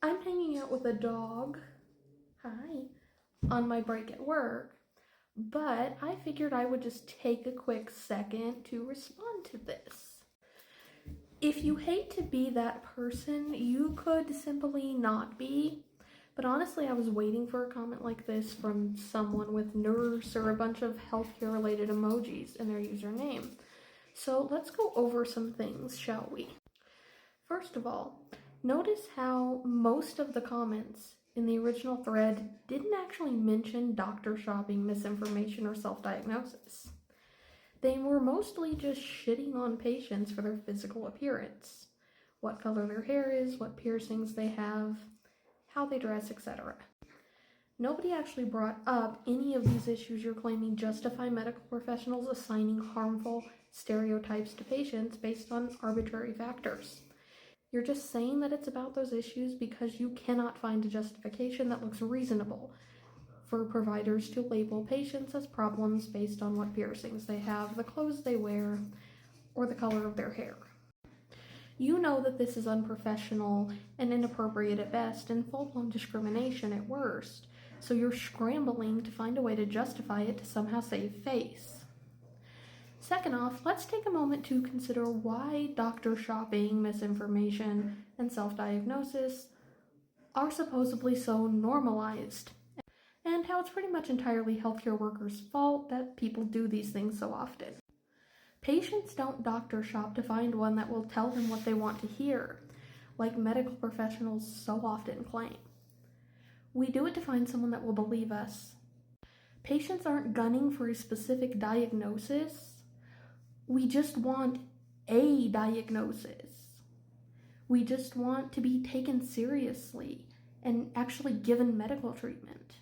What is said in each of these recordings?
I'm hanging out with a dog, hi, on my break at work, but I figured I would just take a quick second to respond to this. If you hate to be that person, you could simply not be. But honestly, I was waiting for a comment like this from someone with nurse or a bunch of healthcare related emojis in their username. So let's go over some things, shall we? First of all, notice how most of the comments in the original thread didn't actually mention doctor shopping, misinformation, or self-diagnosis. They were mostly just shitting on patients for their physical appearance, what color their hair is, what piercings they have, how they dress, etc. Nobody actually brought up any of these issues you're claiming justify medical professionals assigning harmful stereotypes to patients based on arbitrary factors. You're just saying that it's about those issues because you cannot find a justification that looks reasonable for providers to label patients as problems based on what piercings they have, the clothes they wear, or the color of their hair. You know that this is unprofessional and inappropriate at best and full-blown discrimination at worst, so you're scrambling to find a way to justify it to somehow save face. Second off, let's take a moment to consider why doctor shopping, misinformation, and self-diagnosis are supposedly so normalized, and how it's pretty much entirely healthcare workers' fault that people do these things so often. Patients don't doctor shop to find one that will tell them what they want to hear, like medical professionals so often claim. We do it to find someone that will believe us. Patients aren't gunning for a specific diagnosis. We just want a diagnosis. We just want to be taken seriously and actually given medical treatment,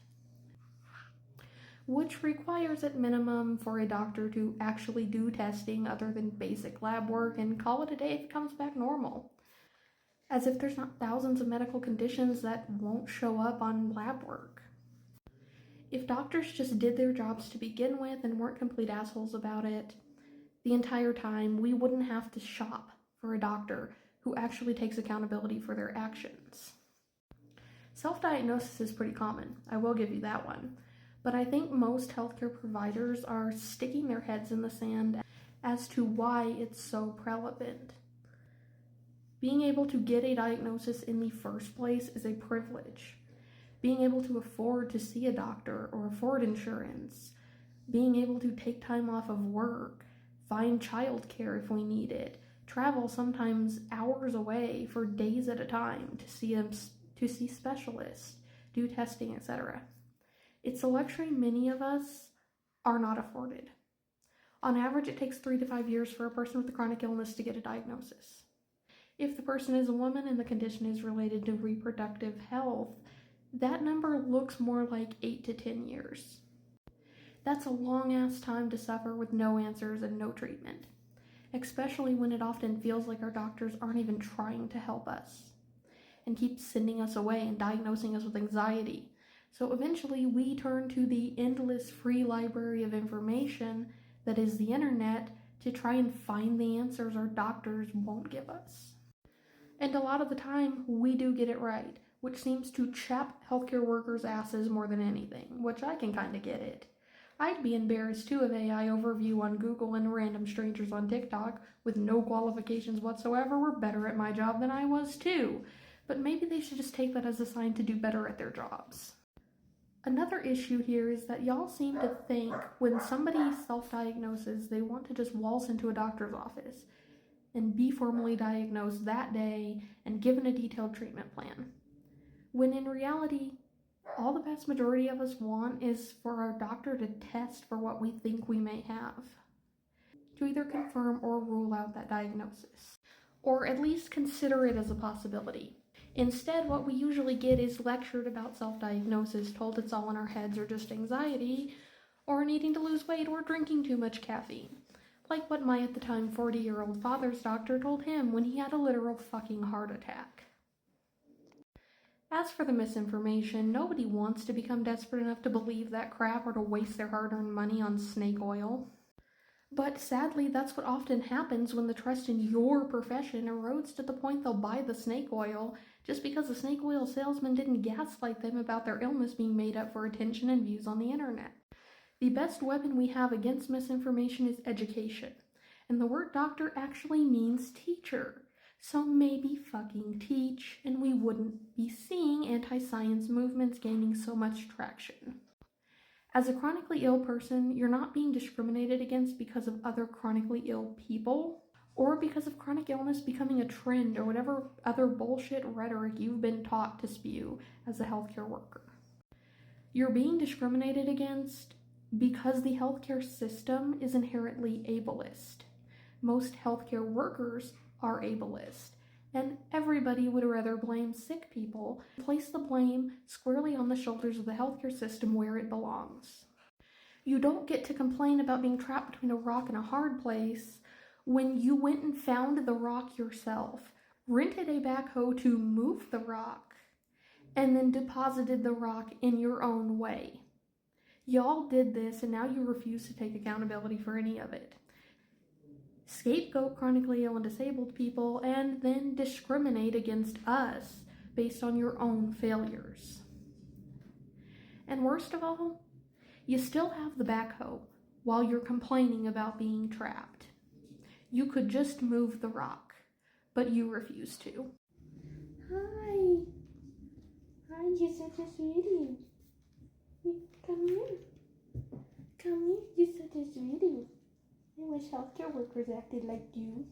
which requires at minimum for a doctor to actually do testing other than basic lab work and call it a day if it comes back normal. As if there's not thousands of medical conditions that won't show up on lab work. If doctors just did their jobs to begin with and weren't complete assholes about it, the entire time, we wouldn't have to shop for a doctor who actually takes accountability for their actions. Self-diagnosis is pretty common, I will give you that one, but I think most healthcare providers are sticking their heads in the sand as to why it's so prevalent. Being able to get a diagnosis in the first place is a privilege. Being able to afford to see a doctor or afford insurance, being able to take time off of work, find childcare if we need it, travel sometimes hours away for days at a time to see specialists, do testing, etc. It's a luxury many of us are not afforded. On average, it takes 3 to 5 years for a person with a chronic illness to get a diagnosis. If the person is a woman and the condition is related to reproductive health, that number looks more like 8 to 10 years. That's a long-ass time to suffer with no answers and no treatment, especially when it often feels like our doctors aren't even trying to help us and keep sending us away and diagnosing us with anxiety. So eventually we turn to the endless free library of information that is the internet to try and find the answers our doctors won't give us. And a lot of the time, we do get it right, which seems to chap healthcare workers' asses more than anything, which I can kind of get it. I'd be embarrassed too if AI overview on Google and random strangers on TikTok with no qualifications whatsoever were better at my job than I was too. But maybe they should just take that as a sign to do better at their jobs. Another issue here is that y'all seem to think when somebody self-diagnoses, they want to just waltz into a doctor's office and be formally diagnosed that day and given a detailed treatment plan. When in reality, all the vast majority of us want is for our doctor to test for what we think we may have, to either confirm or rule out that diagnosis, or at least consider it as a possibility. Instead, what we usually get is lectured about self-diagnosis, told it's all in our heads or just anxiety, or needing to lose weight or drinking too much caffeine. Like what my at the time 40-year-old father's doctor told him when he had a literal fucking heart attack. As for the misinformation, nobody wants to become desperate enough to believe that crap or to waste their hard-earned money on snake oil. But sadly, that's what often happens when the trust in your profession erodes to the point they'll buy the snake oil just because the snake oil salesman didn't gaslight them about their illness being made up for attention and views on the internet. The best weapon we have against misinformation is education. And the word doctor actually means teacher. So maybe fucking teach, and we wouldn't be seeing anti-science movements gaining so much traction. As a chronically ill person, you're not being discriminated against because of other chronically ill people, or because of chronic illness becoming a trend, or whatever other bullshit rhetoric you've been taught to spew as a healthcare worker. You're being discriminated against because the healthcare system is inherently ableist. Most healthcare workers are ableist, and everybody would rather blame sick people and place the blame squarely on the shoulders of the healthcare system where it belongs. You don't get to complain about being trapped between a rock and a hard place when you went and found the rock yourself, rented a backhoe to move the rock, and then deposited the rock in your own way. Y'all did this, and now you refuse to take accountability for any of it. Scapegoat chronically ill and disabled people, and then discriminate against us based on your own failures. And worst of all, you still have the backhoe while you're complaining about being trapped. You could just move the rock, but you refuse to. Hi. Hi, you're such a sweetie. Come here. Come here, you're such a sweetie. I wish healthcare workers acted like you.